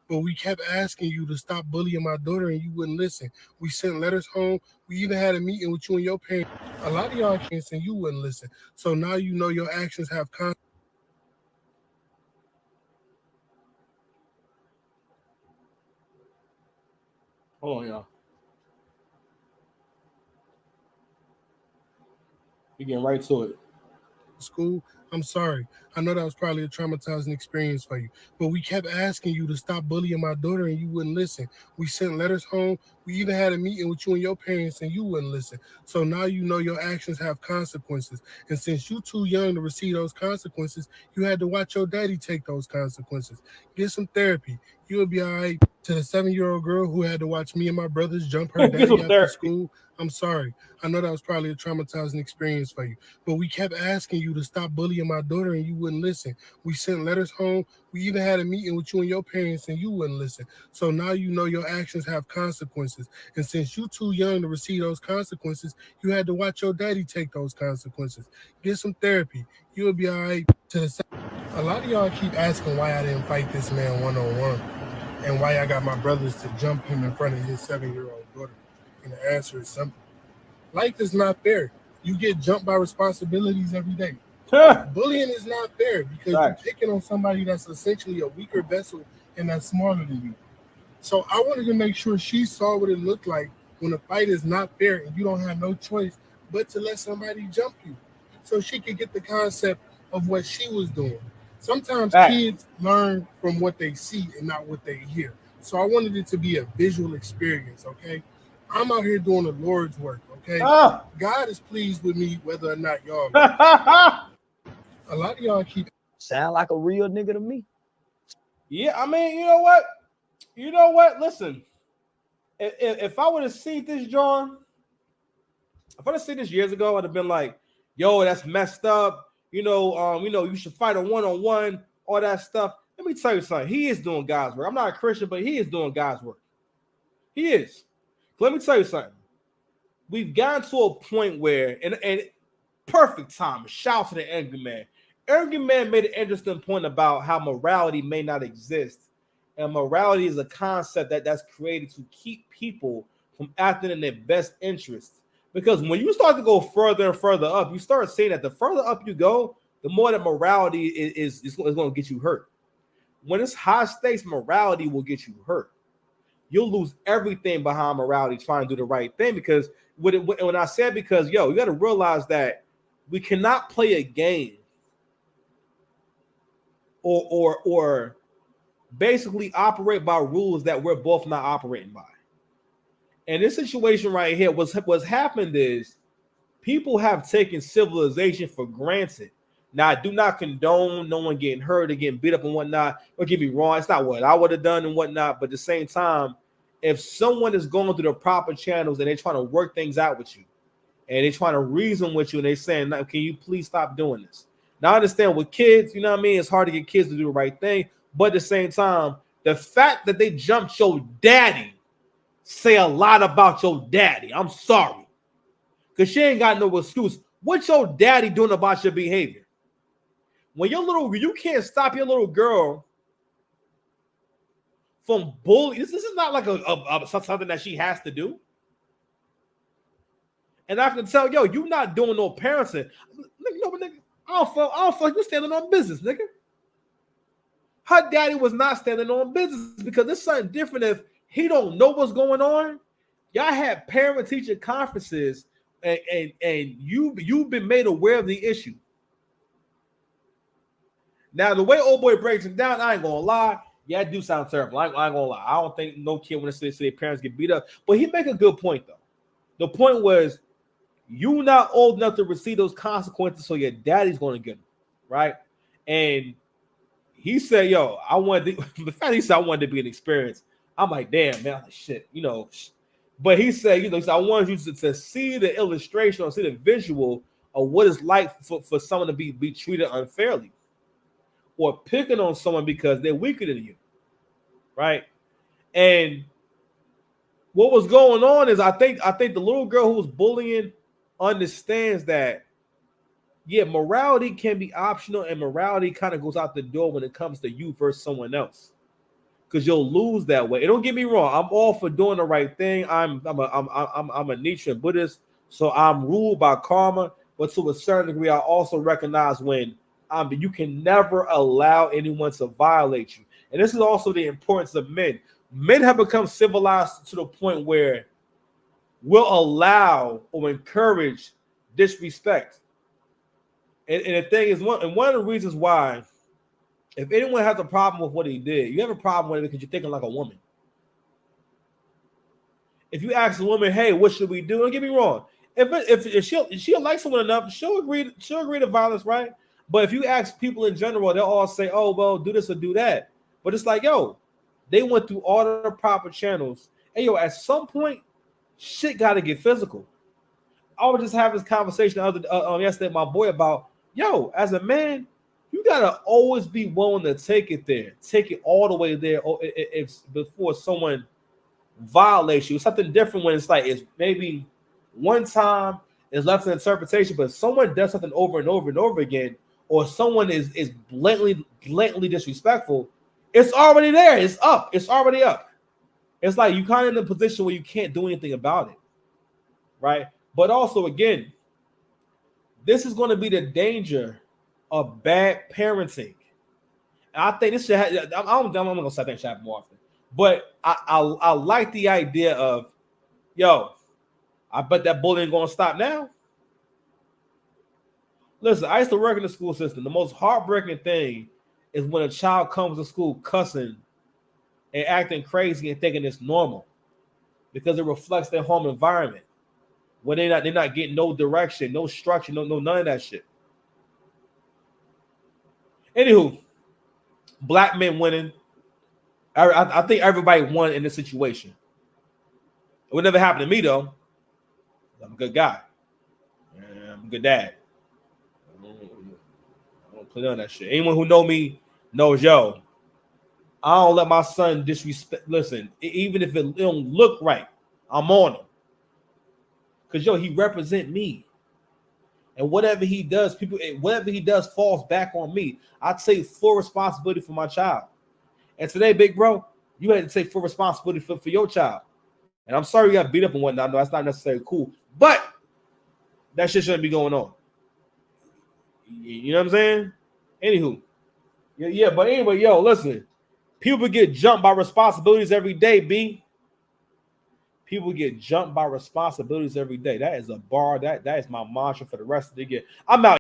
but we kept asking you to stop bullying my daughter and you wouldn't listen. We sent letters home. We even had a meeting with you and your parents. A lot of y'all can't and you wouldn't listen. So now you know your actions have consequences. Hold on, y'all. We getting right to it. School. I'm sorry. I know that was probably a traumatizing experience for you, but we kept asking you to stop bullying my daughter and you wouldn't listen. We sent letters home. We even had a meeting with you and your parents and you wouldn't listen. So now you know your actions have consequences. And since you too young to receive those consequences, you had to watch your daddy take those consequences. Get some therapy. You'll be all right. To the 7-year-old girl who had to watch me and my brothers jump her Get daddy some after therapy. school, I'm sorry. I know that was probably a traumatizing experience for you, but we kept asking you to stop bullying my daughter and you wouldn't listen. We sent letters home. We even had a meeting with you and your parents and you wouldn't listen. So now you know your actions have consequences. And since you too young to receive those consequences, you had to watch your daddy take those consequences. Get some therapy. You'll be all right. To the A lot of y'all keep asking why I didn't fight this man one on one and why I got my brothers to jump him in front of his 7-year-old daughter. And the answer is simple. Life is not fair. You get jumped by responsibilities every day. Bullying is not fair because you're Facts. picking on somebody that's essentially a weaker vessel and that's smaller than you. So I wanted to make sure she saw what it looked like when a fight is not fair and you don't have no choice but to let somebody jump you. So she could get the concept of what she was doing. Sometimes Facts. kids learn from what they see and not what they hear. So I wanted it to be a visual experience, okay? I'm out here doing the Lord's work, okay? Ah. God is pleased with me whether or not y'all are. A lot of y'all keep Sound like a real nigga to me. Yeah, I mean, you know what? You know what? Listen, if I would have seen this, John, if I'd have seen this years ago, I'd have been like, "Yo, that's messed up." You should fight a one-on-one, all that stuff. Let me tell you something. He is doing God's work. I'm not a Christian, but he is doing God's work. He is. Let me tell you something. We've gotten to a point where, and perfect time. Shout out to the Angry Man. Angry Man made an interesting point about how morality may not exist, and morality is a concept that's created to keep people from acting in their best interest. Because when you start to go further and further up, you start seeing that the further up you go, the more that morality is going to get you hurt. When it's high stakes, morality will get you hurt. You'll lose everything behind morality trying to do the right thing. Because when I said, because you got to realize that we cannot play a game or basically operate by rules that we're both not operating by. And this situation right here, what's happened is people have taken civilization for granted. Now, I do not condone no one getting hurt or getting beat up and whatnot. Don't get me wrong, it's not what I would have done and whatnot. But at the same time, if someone is going through the proper channels and they're trying to work things out with you, and they're trying to reason with you, and they're saying, "Can you please stop doing this?" Now, I understand with kids, you know what I mean? It's hard to get kids to do the right thing. But at the same time, the fact that they jumped your daddy say a lot about your daddy. I'm sorry. Because she ain't got no excuse. What your daddy doing about your behavior? When you can't stop your little girl from bullying. This is not like something that she has to do. And I can tell, you not doing no parenting. Nigga, I don't feel like you standing on business, nigga. Her daddy was not standing on business because it's something different if he don't know what's going on. Y'all had parent-teacher conferences and you've been made aware of the issue. Now, the way old boy breaks it down, I ain't gonna lie. Yeah, it do sound terrible. I ain't gonna lie. I don't think no kid when they say their parents get beat up. But he make a good point, though. The point was, you not old enough to receive those consequences, so your daddy's going to get them, right? And he said, I wanted to, the fact he said I wanted to be an experience. I'm like, damn, man, I'm like, shit, But he said, he said, I wanted you to see the illustration or see the visual of what it's like for someone to be treated unfairly or picking on someone because they're weaker than you, right? And what was going on is I think the little girl who was bullying understands that, yeah, morality can be optional and morality kind of goes out the door when it comes to you versus someone else. because you'll lose that way. And don't get me wrong, I'm all for doing the right thing. I'm a Nietzsche Buddhist, so I'm ruled by karma. But to a certain degree, I also recognize when you can never allow anyone to violate you. And this is also the importance of men. Men have become civilized to the point where we'll allow or encourage disrespect. And the thing is, one of the reasons why, if anyone has a problem with what he did, you have a problem with it because you're thinking like a woman. If you ask a woman, "Hey, what should we do?" Don't get me wrong. If she'll like someone enough, she'll agree to violence, right? But if you ask people in general, they'll all say, "Oh, well, do this or do that." But it's like, yo, they went through all the proper channels. And yo, at some point, shit got to get physical. I was just having this conversation yesterday with my boy about, yo, as a man, you gotta always be willing to take it all the way there. If before someone violates you, it's something different when it's like it's maybe one time is left to interpretation, but someone does something over and over and over again, or someone is blatantly disrespectful. It's already there. It's up. It's already up. It's like you kind of in a position where you can't do anything about it, right? But also, again, this is going to be the danger of bad parenting. And I think this should have, I'm going to say that should happen more often. But I like the idea of, yo, I bet that bullying going to stop now. Listen, I used to work in the school system. The most heartbreaking thing is when a child comes to school cussing and acting crazy and thinking it's normal because it reflects their home environment. When they're not getting no direction, no structure, no none of that shit. Anywho, black men winning. I think everybody won in this situation. It would never happen to me though. I'm a good guy. I'm a good dad. I don't play on that shit. Anyone who know me knows, yo, I don't let my son disrespect. Listen, even if it don't look right, I'm on him. Because, yo, he represent me. And whatever he does falls back on me. I take full responsibility for my child. And today, big bro, you had to take full responsibility for your child. And I'm sorry you got beat up and whatnot. No, that's not necessarily cool. But that shit shouldn't be going on. You know what I'm saying? Anywho. Yeah, but anyway, yo, listen. People get jumped by responsibilities every day, B. People get jumped by responsibilities every day. That is a bar. That is my mantra for the rest of the year. I'm out.